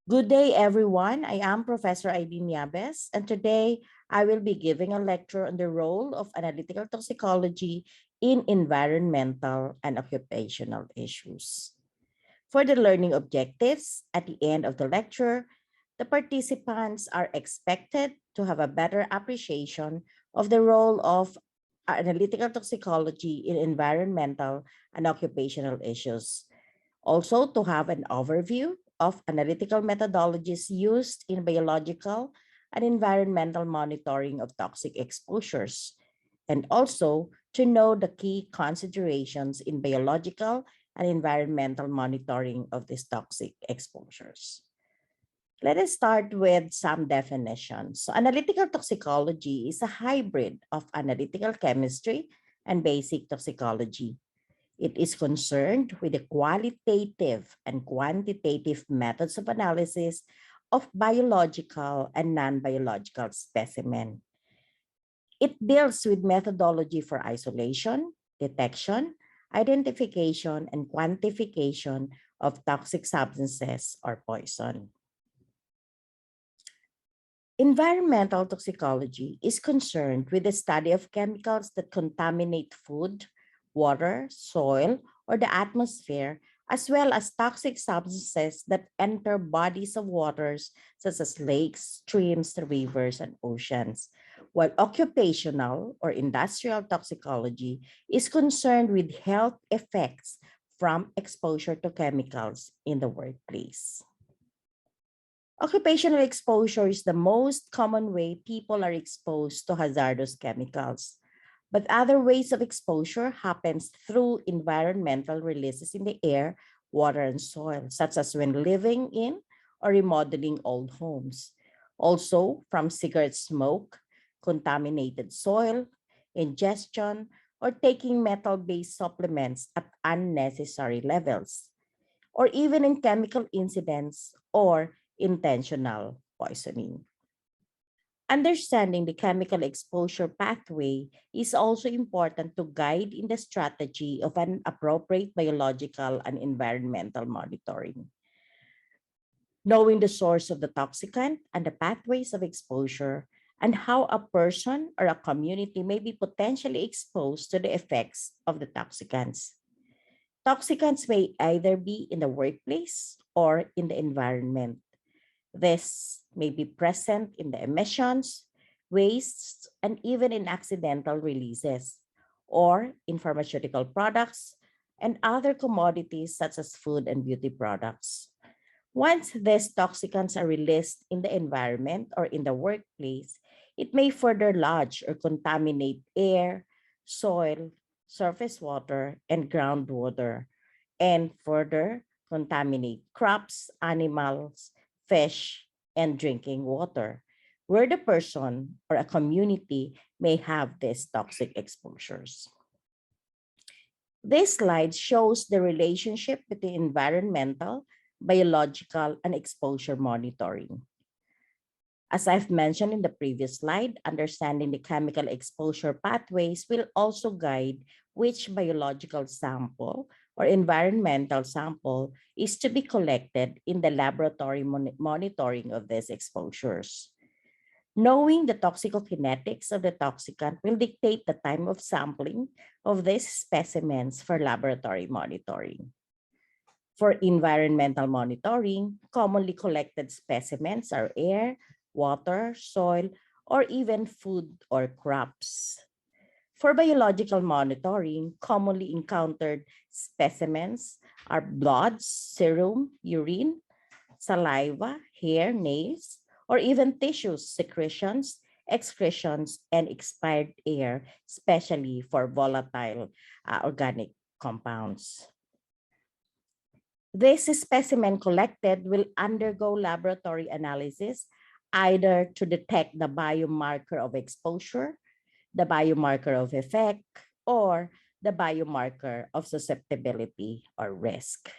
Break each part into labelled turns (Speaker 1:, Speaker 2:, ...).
Speaker 1: Good day, everyone. I am Professor Aileen Yabes, and today I will be giving a lecture on the role of analytical toxicology in environmental and occupational issues. For the learning objectives, at the end of the lecture, the participants are expected to have a better appreciation of the role of analytical toxicology in environmental and occupational issues. Also, to have an overview of analytical methodologies used in biological and environmental monitoring of toxic exposures, and also to know the key considerations in biological and environmental monitoring of these toxic exposures. Let us start with some definitions. So, analytical toxicology is a hybrid of analytical chemistry and basic toxicology. It is concerned with the qualitative and quantitative methods of analysis of biological and non-biological specimen. It deals with methodology for isolation, detection, identification, and quantification of toxic substances or poison. Environmental toxicology is concerned with the study of chemicals that contaminate food, water, soil, or the atmosphere, as well as toxic substances that enter bodies of waters such as lakes, streams, rivers, and oceans. While occupational or industrial toxicology is concerned with health effects from exposure to chemicals in the workplace. Occupational exposure is the most common way people are exposed to hazardous chemicals. But other ways of exposure happens through environmental releases in the air, water, and soil, such as when living in or remodeling old homes. Also, from cigarette smoke, contaminated soil, ingestion, or taking metal-based supplements at unnecessary levels, or even in chemical incidents or intentional poisoning. Understanding the chemical exposure pathway is also important to guide in the strategy of an appropriate biological and environmental monitoring. Knowing the source of the toxicant and the pathways of exposure and how a person or a community may be potentially exposed to the effects of the toxicants. Toxicants may either be in the workplace or in the environment. This may be present in the emissions, wastes, and even in accidental releases, or in pharmaceutical products and other commodities such as food and beauty products. Once these toxicants are released in the environment or in the workplace, it may further lodge or contaminate air, soil, surface water, and groundwater, and further contaminate crops, animals, fish, and drinking water, where the person or a community may have these toxic exposures. This slide shows the relationship between environmental, biological, and exposure monitoring. As I've mentioned in the previous slide, understanding the chemical exposure pathways will also guide which biological sample or environmental sample is to be collected in the laboratory monitoring of these exposures. Knowing the toxicokinetics of the toxicant will dictate the time of sampling of these specimens for laboratory monitoring. For environmental monitoring, commonly collected specimens are air, water, soil, or even food or crops. For biological monitoring, commonly encountered specimens are blood, serum, urine, saliva, hair, nails, or even tissues, secretions, excretions, and expired air, especially for volatile organic compounds. This specimen collected will undergo laboratory analysis either to detect the biomarker of exposure, the biomarker of effect, or the biomarker of susceptibility or risk.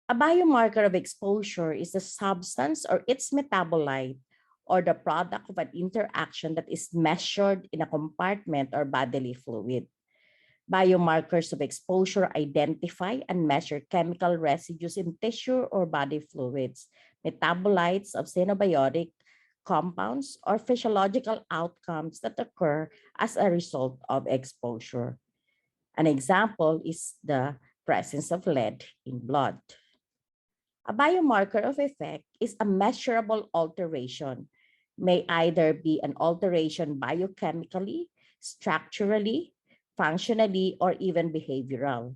Speaker 1: A biomarker of exposure is a substance or its metabolite or the product of an interaction that is measured in a compartment or bodily fluid. Biomarkers of exposure identify and measure chemical residues in tissue or body fluids, metabolites of synabiotic compounds, or physiological outcomes that occur as a result of exposure. An example is the presence of lead in blood. A biomarker of effect is a measurable alteration, may either be an alteration biochemically, structurally, functionally, or even behavioral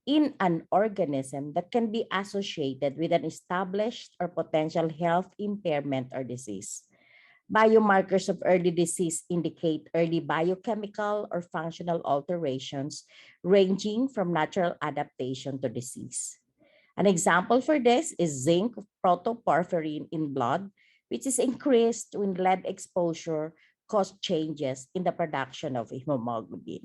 Speaker 1: in an organism that can be associated with an established or potential health impairment or disease. Biomarkers of early disease indicate early biochemical or functional alterations ranging from natural adaptation to disease. An example for this is zinc protoporphyrin in blood, which is increased when lead exposure caused changes in the production of hemoglobin.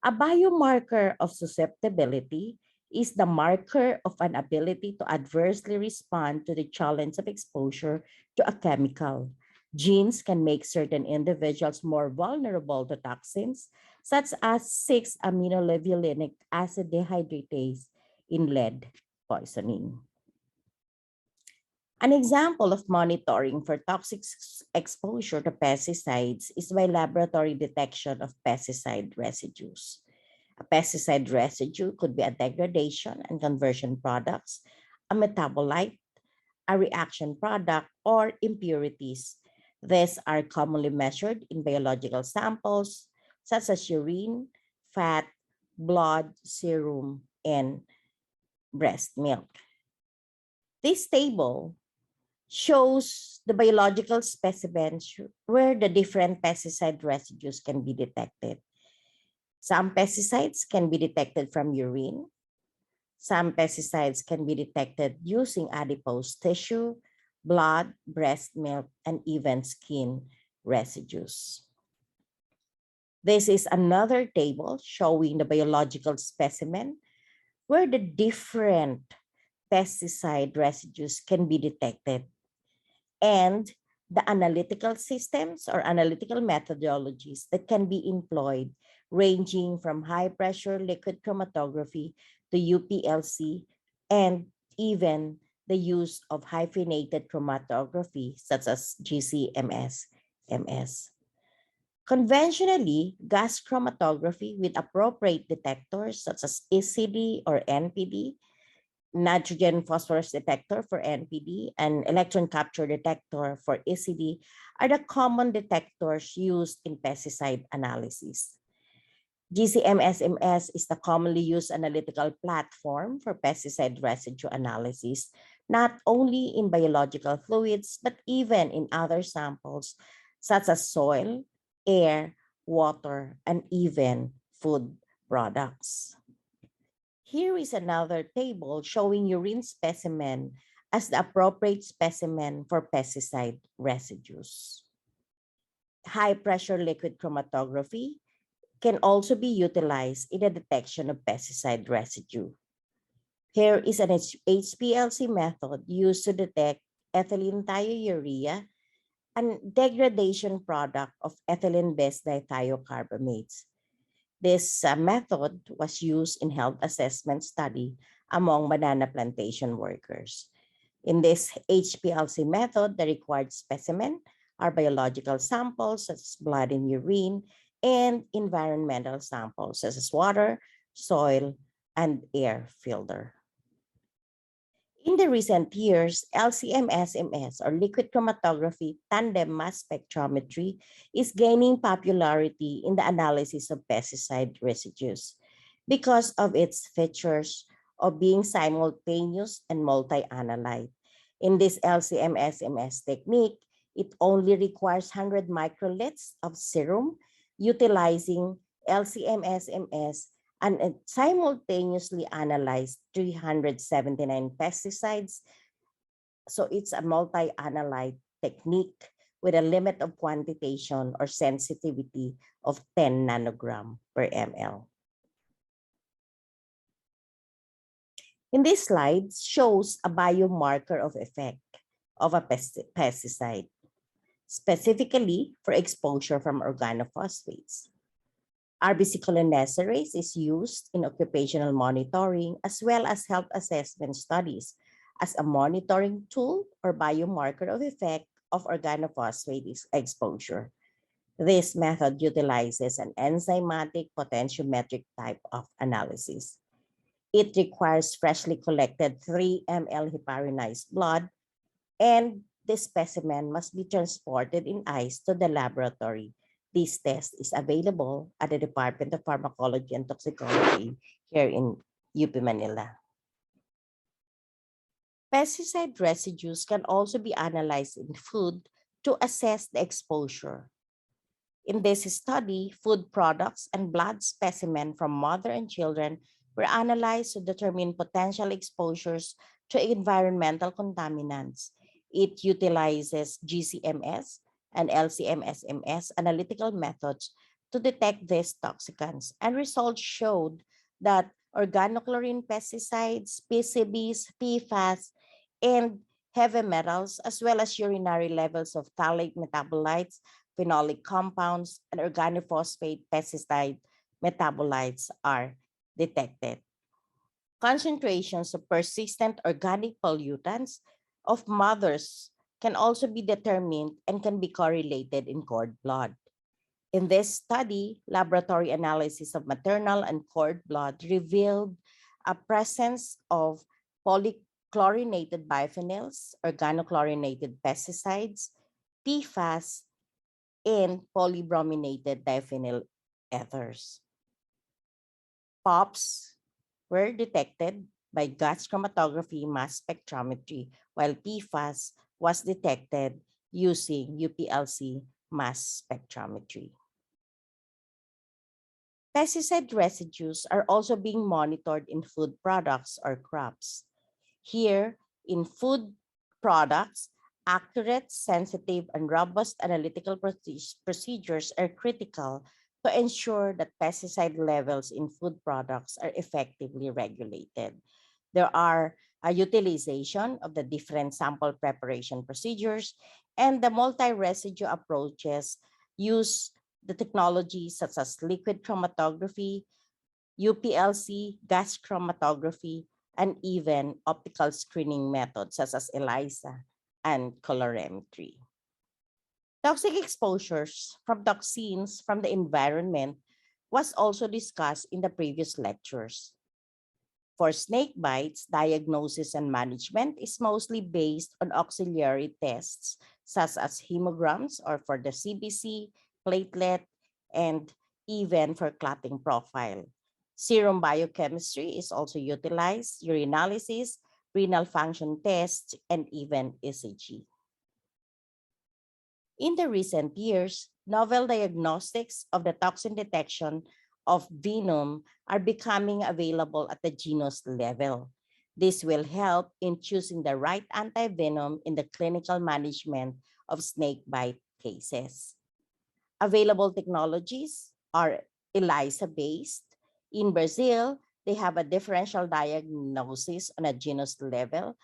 Speaker 1: A biomarker of susceptibility is the marker of an ability to adversely respond to the challenge of exposure to a chemical. Genes can make certain individuals more vulnerable to toxins, such as 6-aminolevulinic acid dehydratase in lead poisoning. An example of monitoring for toxic exposure to pesticides is by laboratory detection of pesticide residues. A pesticide residue could be a degradation and conversion products, a metabolite, a reaction product, or impurities. These are commonly measured in biological samples such as urine, fat, blood, serum, and breast milk. This table shows the biological specimens where the different pesticide residues can be detected. Some pesticides can be detected from urine. Some pesticides can be detected using adipose tissue, blood, breast milk, and even skin residues. This is another table showing the biological specimen where the different pesticide residues can be detected, and the analytical systems or analytical methodologies that can be employed, ranging from high pressure liquid chromatography to UPLC, and even the use of hyphenated chromatography such as GCMS, MS. Conventionally, gas chromatography with appropriate detectors such as ECD or NPD, nitrogen phosphorus detector for NPD, and electron capture detector for ECD are the common detectors used in pesticide analysis. GCMS-MS is the commonly used analytical platform for pesticide residue analysis, not only in biological fluids, but even in other samples such as soil, air, water, and even food products. Here is another table showing urine specimen as the appropriate specimen for pesticide residues. High pressure liquid chromatography can also be utilized in the detection of pesticide residue. Here is an HPLC method used to detect ethylene thiourea, a degradation product of ethylene-based dithiocarbamates. This method was used in health assessment study among banana plantation workers. In this HPLC method, the required specimen are biological samples such as blood and urine, and environmental samples such as water, soil, and air filter. In the recent years, LCMS-MS or liquid chromatography tandem mass spectrometry is gaining popularity in the analysis of pesticide residues because of its features of being simultaneous and multi-analyte. In this LCMS-MS technique, it only requires 100 microliters of serum utilizing LCMS-MS and it simultaneously analyzed 379 pesticides. So it's a multi-analyte technique with a limit of quantitation or sensitivity of 10 nanogram per ml. In this slide shows a biomarker of effect of a pesticide, specifically for exposure from organophosphates. cholinesterase is used in occupational monitoring as well as health assessment studies as a monitoring tool or biomarker of effect of organophosphate exposure. This method utilizes an enzymatic potentiometric type of analysis. It requires freshly collected 3 ml heparinized blood, and the specimen must be transported in ice to the laboratory. This test is available at the Department of Pharmacology and Toxicology here in UP Manila. Pesticide residues can also be analyzed in food to assess the exposure. In this study, food products and blood specimen from mother and children were analyzed to determine potential exposures to environmental contaminants. It utilizes GCMS and LCMSMS analytical methods to detect these toxicants, and results showed that organochlorine pesticides, PCBs, PFAS, and heavy metals, as well as urinary levels of phthalate metabolites, phenolic compounds, and organophosphate pesticide metabolites are detected. Concentrations of persistent organic pollutants of mothers can also be determined and can be correlated in cord blood. In this study, laboratory analysis of maternal and cord blood revealed a presence of polychlorinated biphenyls, organochlorinated pesticides, PFAS, and polybrominated diphenyl ethers. POPs were detected by gas chromatography mass spectrometry, while PFAS was detected using UPLC mass spectrometry. Pesticide residues are also being monitored in food products or crops. Here, in food products, accurate, sensitive, and robust analytical procedures are critical to ensure that pesticide levels in food products are effectively regulated. There are a utilization of the different sample preparation procedures, and the multi-residue approaches use the technologies such as liquid chromatography, UPLC, gas chromatography, and even optical screening methods such as ELISA and colorimetry. Toxic exposures from toxins from the environment was also discussed in the previous lectures. For snake bites, diagnosis and management is mostly based on auxiliary tests such as hemograms or for the CBC, platelet, and even for clotting profile. Serum biochemistry is also utilized, urinalysis, renal function tests, and even ECG. In the recent years, novel diagnostics of the toxin detection of venom are becoming available at the genus level. This will help in choosing the right antivenom in the clinical management of snake bite cases. Available technologies are ELISA-based. In Brazil, they have a differential diagnosis on a genus level.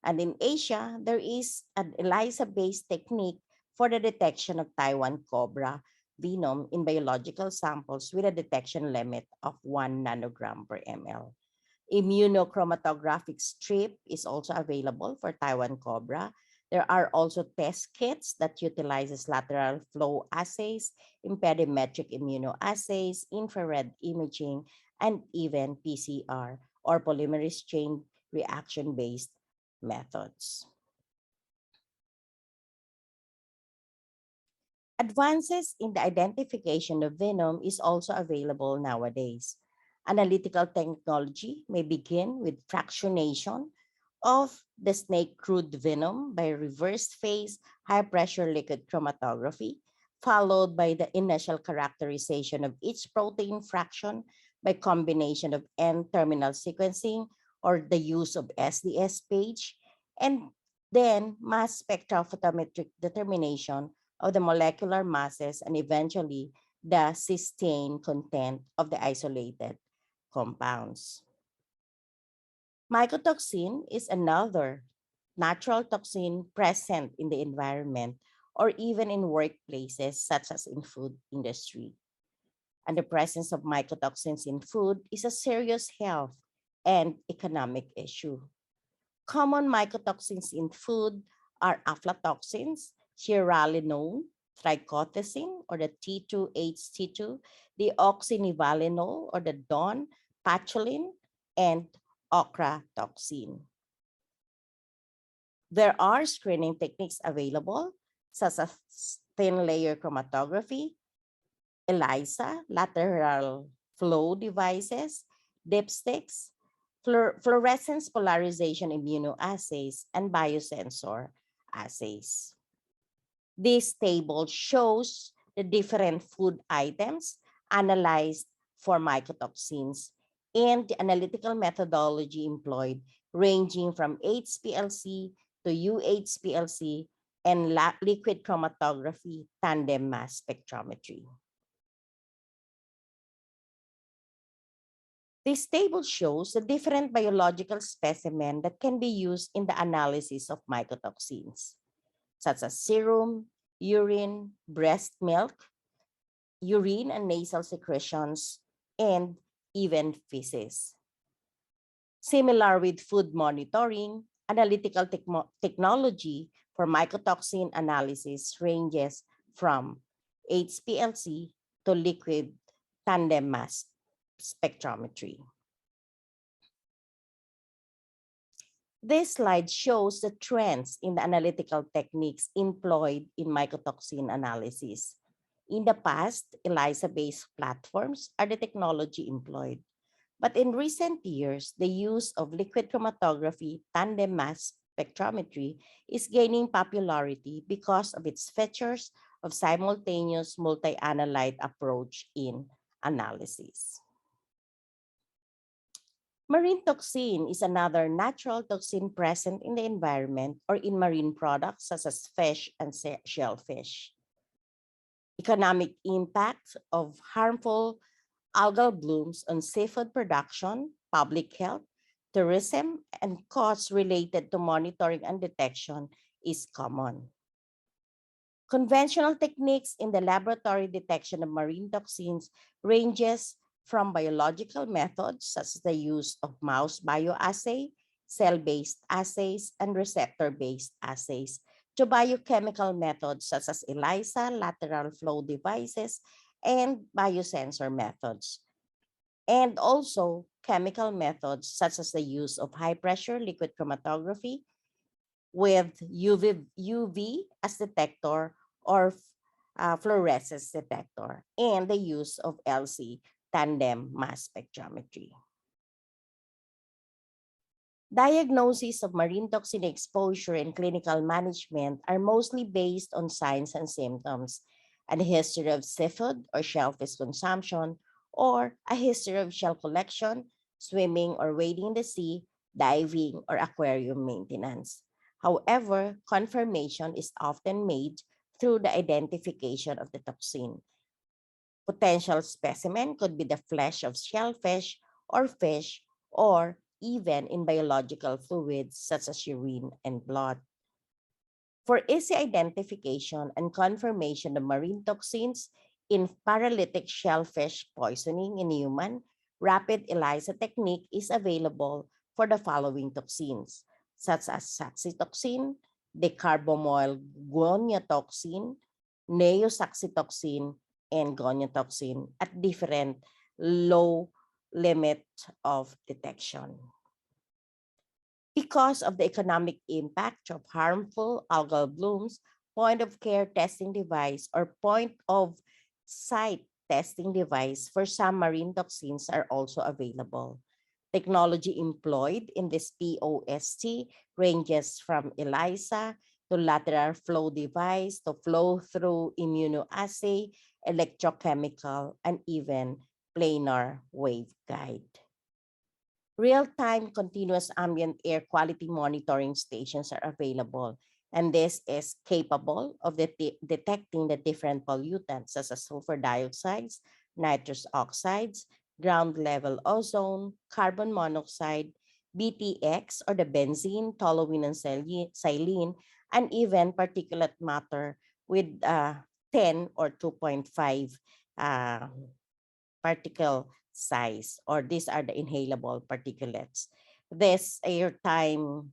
Speaker 1: And in Asia, there is an ELISA-based technique for the detection of Taiwan cobra venom in biological samples with a detection limit of 1 nanogram per ml. Immunochromatographic strip is also available for Taiwan cobra. There are also test kits that utilizes lateral flow assays, impedimetric immunoassays, infrared imaging, and even PCR or polymerase chain reaction-based methods. Advances in the identification of venom is also available nowadays. Analytical technology may begin with fractionation of the snake crude venom by reverse phase high pressure liquid chromatography, followed by the initial characterization of each protein fraction by combination of N-terminal sequencing or the use of SDS page, and then mass spectrophotometric determination of the molecular masses and eventually the cysteine content of the isolated compounds. Mycotoxin is another natural toxin present in the environment or even in workplaces such as in food industry. and the presence of mycotoxins in food is a serious health and economic issue. Common mycotoxins in food are aflatoxins, generally known, trichothecene or the T2H2, deoxynivalenol or the DON, patchoulin, and ochratoxin. There are screening techniques available, such as thin layer chromatography, ELISA, lateral flow devices, dipsticks, fluorescence polarization immunoassays, and biosensor assays. This table shows the different food items analyzed for mycotoxins and the analytical methodology employed, ranging from HPLC to UHPLC and liquid chromatography tandem mass spectrometry. This table shows the different biological specimen that can be used in the analysis of mycotoxins, such as serum, urine, breast milk, urine and nasal secretions, and even feces. Similar with food monitoring, analytical technology for mycotoxin analysis ranges from HPLC to liquid tandem mass spectrometry. This slide shows the trends in the analytical techniques employed in mycotoxin analysis. In the past, ELISA-based platforms are the technology employed. But in recent years, the use of liquid chromatography tandem mass spectrometry is gaining popularity because of its features of simultaneous multi-analyte approach in analysis. Marine toxin is another natural toxin present in the environment or in marine products such as fish and shellfish. Economic impact of harmful algal blooms on seafood production, public health, tourism, and costs related to monitoring and detection is common. Conventional techniques in the laboratory detection of marine toxins ranges from biological methods such as the use of mouse bioassay, cell-based assays, and receptor-based assays to biochemical methods such as ELISA, lateral flow devices, and biosensor methods. And also chemical methods such as the use of high-pressure liquid chromatography with UV as detector or fluorescence detector, and the use of LC tandem mass spectrometry. Diagnosis of marine toxin exposure and clinical management are mostly based on signs and symptoms, and a history of seafood or shellfish consumption, or a history of shell collection, swimming or wading in the sea, diving, or aquarium maintenance. However, confirmation is often made through the identification of the toxin. Potential specimen could be the flesh of shellfish or fish, or even in biological fluids such as urine and blood. For easy identification and confirmation of marine toxins in paralytic shellfish poisoning in human, rapid ELISA technique is available for the following toxins, such as saxitoxin, decarbomoyl goniotoxin, neosaxitoxin, and goniotoxin at different low limit of detection. Because of the economic impact of harmful algal blooms, point-of-care testing device or point-of-site testing device for some marine toxins are also available. Technology employed in this POST ranges from ELISA to lateral flow device to flow-through immunoassay, electrochemical, and even planar waveguide. Real-time continuous ambient air quality monitoring stations are available, and this is capable of detecting the different pollutants such as sulfur dioxides, nitrous oxides, ground level ozone, carbon monoxide, BTX or the benzene, toluene, and xylene, and even particulate matter with 10 or 2.5 particle size, or these are the inhalable particulates. This real-time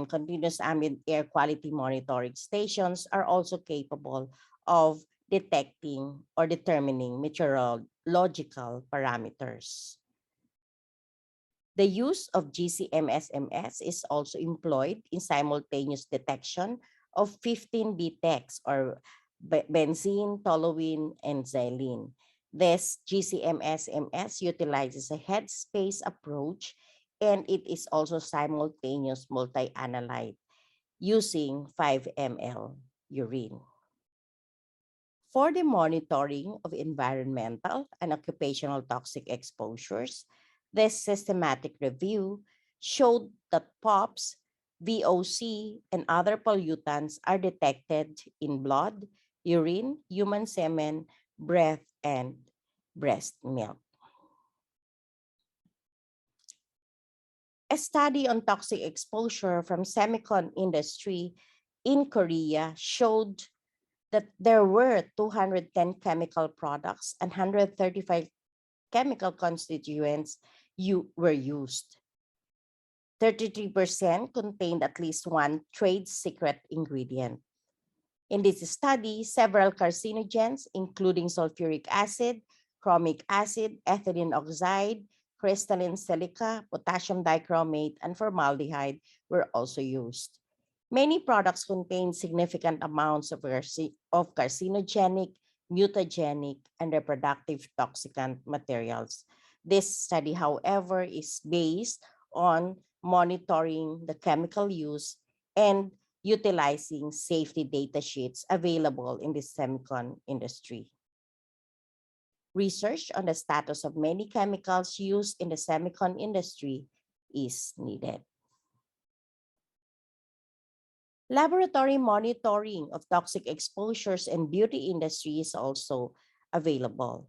Speaker 1: continuous ambient air quality monitoring stations are also capable of detecting or determining meteorological parameters. The use of GCMSMS is also employed in simultaneous detection of 15 BTECs, or benzene, toluene, and xylene. This GCMSMS utilizes a headspace approach, and it is also simultaneous multi-analyte using 5 ml urine. For the monitoring of environmental and occupational toxic exposures, this systematic review showed that POPs, VOC, and other pollutants are detected in blood, urine, human semen, breath, and breast milk. A study on toxic exposure from semicon industry in Korea showed that there were 210 chemical products and 135 chemical constituents were used. 33% contained at least one trade secret ingredient. In this study, several carcinogens, including sulfuric acid, chromic acid, ethylene oxide, crystalline silica, potassium dichromate, and formaldehyde were also used. Many products contain significant amounts of carcinogenic, mutagenic, and reproductive toxicant materials. This study, however, is based on monitoring the chemical use and utilizing safety data sheets available in the semicon industry. Research on the status of many chemicals used in the semicon industry is needed. Laboratory monitoring of toxic exposures in beauty industry is also available.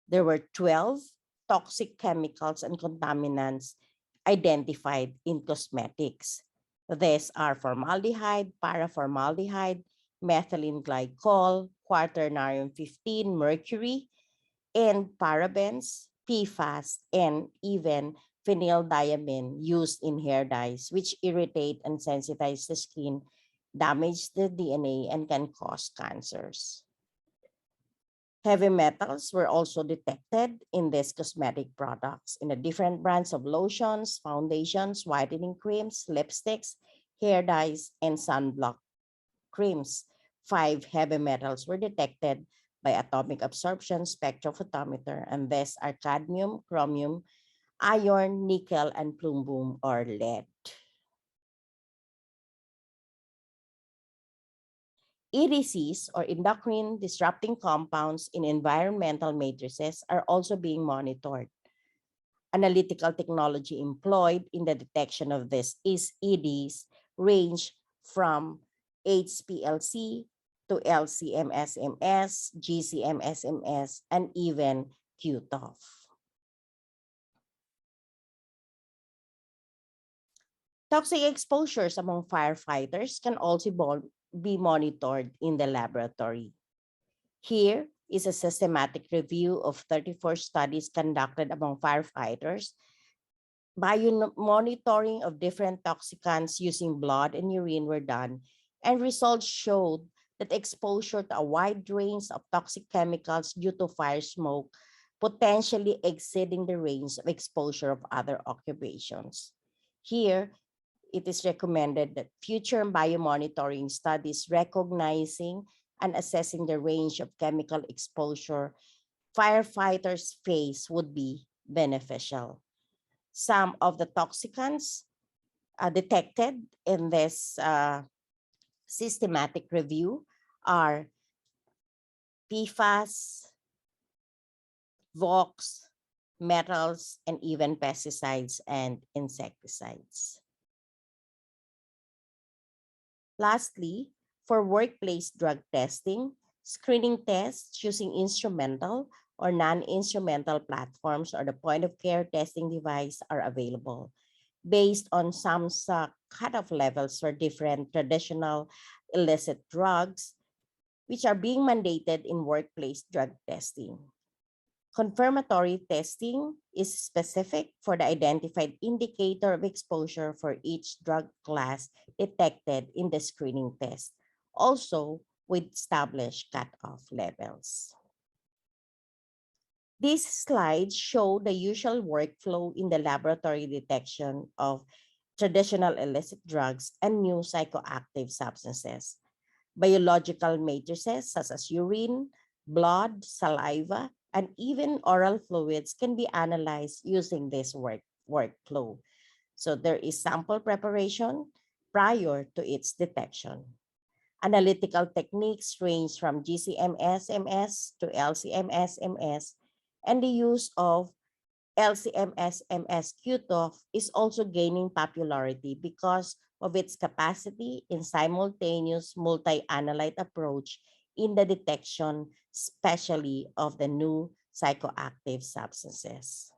Speaker 1: There were 12 toxic chemicals and contaminants identified in cosmetics. These are formaldehyde, paraformaldehyde, methylene glycol, quaternarium 15, mercury, and parabens, PFAS, and even phenyldiamine used in hair dyes, which irritate and sensitize the skin, damage the DNA, and can cause cancers. Heavy metals were also detected in these cosmetic products in the different brands of lotions, foundations, whitening creams, lipsticks, hair dyes, and sunblock creams. 5 heavy metals were detected by atomic absorption spectrophotometer, and these are cadmium, chromium, iron, nickel, and plumbum or lead. EDCs, or endocrine disrupting compounds in environmental matrices, are also being monitored. Analytical technology employed in the detection of these EDs range from HPLC to LCMSMS, GCMSMS, and even QTOF. Toxic exposures among firefighters can also be monitored in the laboratory. Here is a systematic review of 34 studies conducted among firefighters. Monitoring of different toxicants using blood and urine were done, and results showed that exposure to a wide range of toxic chemicals due to fire smoke, potentially exceeding the range of exposure of other occupations. Here, it is recommended that future biomonitoring studies recognizing and assessing the range of chemical exposure firefighters face would be beneficial. Some of the toxicants detected in this systematic review are PFAS, VOX, metals, and even pesticides and insecticides. Lastly, for workplace drug testing, screening tests using instrumental or non-instrumental platforms or the point-of-care testing device are available based on SAMHSA cutoff levels for different traditional illicit drugs, which are being mandated in workplace drug testing. Confirmatory testing is specific for the identified indicator of exposure for each drug class detected in the screening test, also with established cutoff levels. These slides show the usual workflow in the laboratory detection of traditional illicit drugs and new psychoactive substances. Biological matrices such as urine, blood, saliva, and even oral fluids can be analyzed using this workflow. So there is sample preparation prior to its detection. Analytical techniques range from GCMS-MS to LCMS-MS, and the use of LCMS-MS QTOF is also gaining popularity because of its capacity in simultaneous multi-analyte approach in the detection, especially of the new psychoactive substances.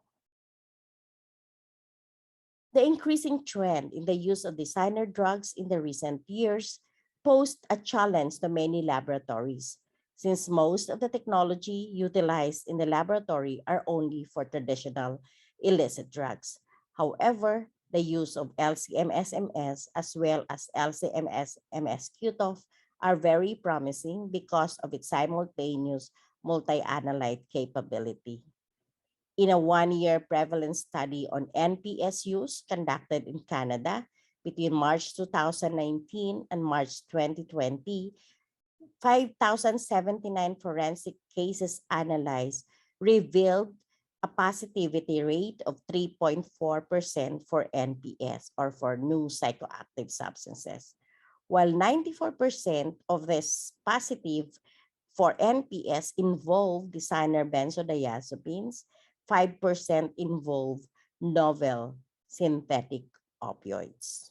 Speaker 1: The increasing trend in the use of designer drugs in the recent years posed a challenge to many laboratories, since most of the technology utilized in the laboratory are only for traditional illicit drugs. However, the use of LCMS-MS as well as LCMS-MS QTOF are very promising because of its simultaneous multi-analyte capability. In a one-year prevalence study on NPS use conducted in Canada between March 2019 and March 2020, 5,079 forensic cases analyzed revealed a positivity rate of 3.4% for NPS or for new psychoactive substances, while 94% of this positive for NPS involve designer benzodiazepines, 5% involve novel synthetic opioids.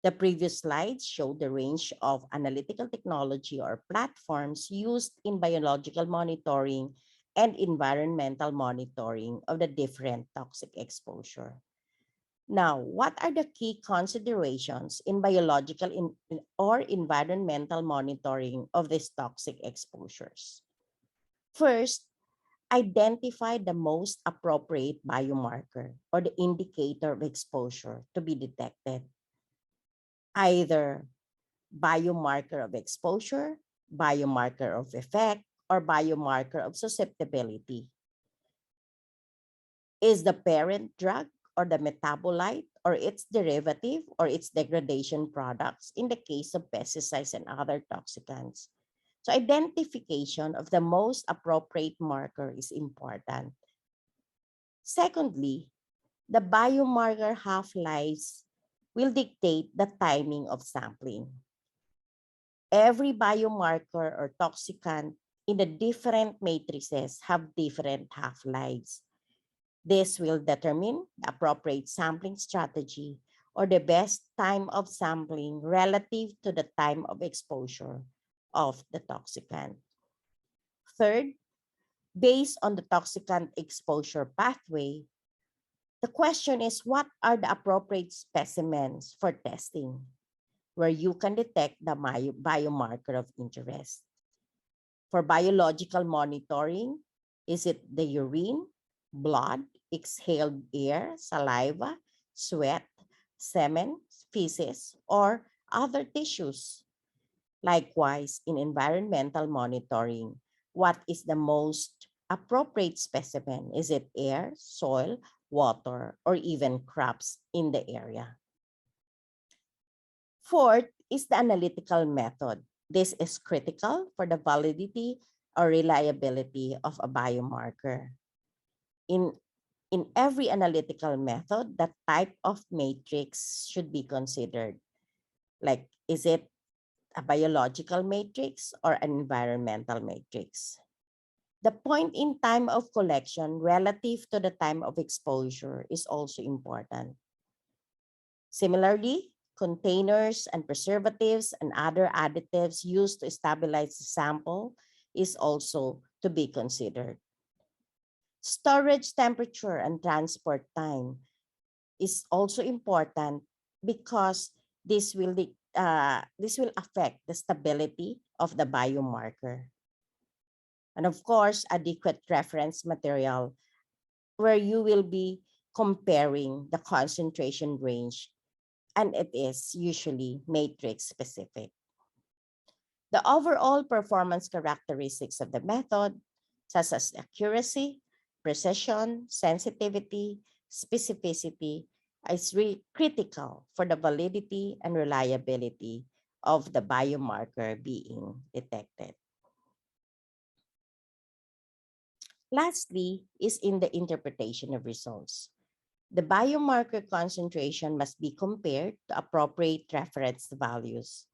Speaker 1: The previous slides showed the range of analytical technology or platforms used in biological monitoring and environmental monitoring of the different toxic exposure. Now, what are the key considerations in biological or environmental monitoring of these toxic exposures? First, identify the most appropriate biomarker or the indicator of exposure to be detected. Either biomarker of exposure, biomarker of effect, or biomarker of susceptibility. Is the parent drug or the metabolite or its derivative or its degradation products in the case of pesticides and other toxicants? So identification of the most appropriate marker is important. Secondly, the biomarker half-lives will dictate the timing of sampling. Every biomarker or toxicant in the different matrices have different half-lives. This will determine the appropriate sampling strategy or the best time of sampling relative to the time of exposure of the toxicant. Third, based on the toxicant exposure pathway, the question is, what are the appropriate specimens for testing where you can detect the biomarker of interest? For biological monitoring, is it the urine, blood, exhaled air, saliva, sweat, semen, feces, or other tissues? Likewise, in environmental monitoring, what is the most appropriate specimen? Is it air, soil, water, or even crops in the area? Fourth is the analytical method. This is critical for the validity or reliability of a biomarker. In every analytical method, the type of matrix should be considered. Like, is it a biological matrix or an environmental matrix? The point in time of collection relative to the time of exposure is also important. Similarly, containers and preservatives and other additives used to stabilize the sample is also to be considered. Storage temperature and transport time is also important because this will affect the stability of the biomarker. And of course, adequate reference material where you will be comparing the concentration range, and it is usually matrix specific. The overall performance characteristics of the method, such as accuracy, precision, sensitivity, specificity, is critical for the validity and reliability of the biomarker being detected. Lastly, is in the interpretation of results. The biomarker concentration must be compared to appropriate reference values,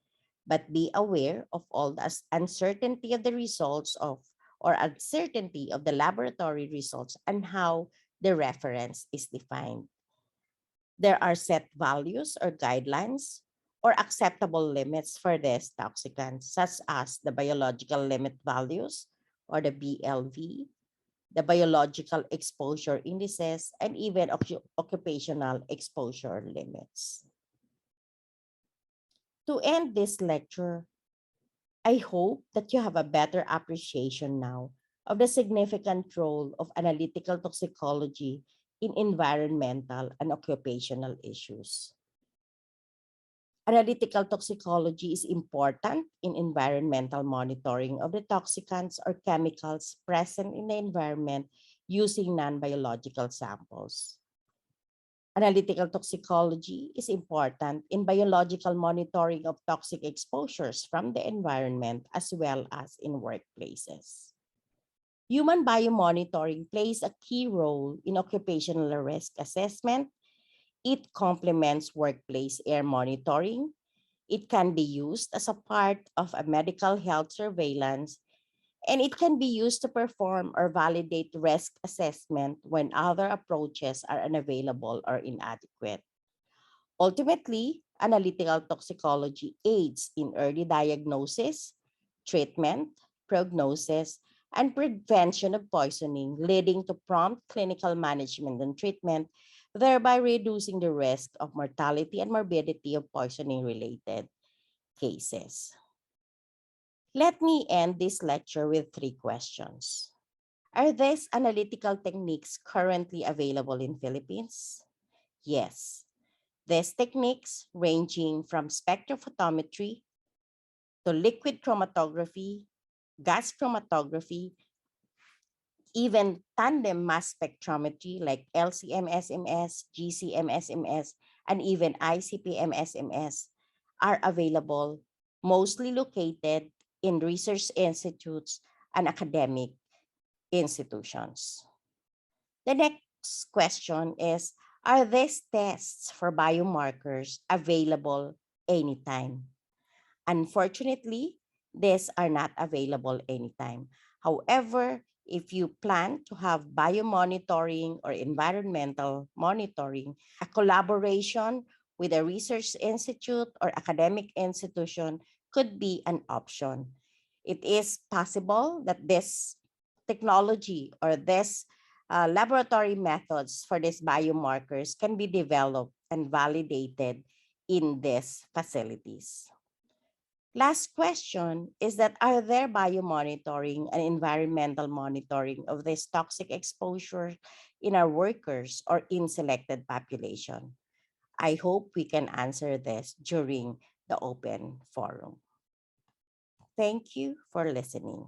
Speaker 1: but be aware of all the uncertainty of the results of or uncertainty of the laboratory results and how the reference is defined. There are set values or guidelines or acceptable limits for these toxicants, such as the biological limit values or the BLV, the biological exposure indices, and even occupational exposure limits. To end this lecture, I hope that you have a better appreciation now of the significant role of analytical toxicology in environmental and occupational issues. Analytical toxicology is important in environmental monitoring of the toxicants or chemicals present in the environment using non-biological samples. Analytical toxicology is important in biological monitoring of toxic exposures from the environment as well as in workplaces. Human biomonitoring plays a key role in occupational risk assessment. It complements workplace air monitoring. It can be used as a part of a medical health surveillance, and it can be used to perform or validate risk assessment when other approaches are unavailable or inadequate. Ultimately, analytical toxicology aids in early diagnosis, treatment, prognosis, and prevention of poisoning, leading to prompt clinical management and treatment, thereby reducing the risk of mortality and morbidity of poisoning related cases. Let me end this lecture with three questions. Are these analytical techniques currently available in Philippines? Yes. These techniques, ranging from spectrophotometry to liquid chromatography, gas chromatography, even tandem mass spectrometry like LCMSMS, GCMSMS, and even ICP-MSMS, are available, mostly located in research institutes and academic institutions. The next question is, are these tests for biomarkers available anytime? Unfortunately, these are not available anytime. However, if you plan to have biomonitoring or environmental monitoring, a collaboration with a research institute or academic institution could be an option. It is possible that this technology or this laboratory methods for these biomarkers can be developed and validated in these facilities. Last question is that are there biomonitoring and environmental monitoring of this toxic exposure in our workers or in selected population? I hope we can answer this during the open forum. Thank you for listening.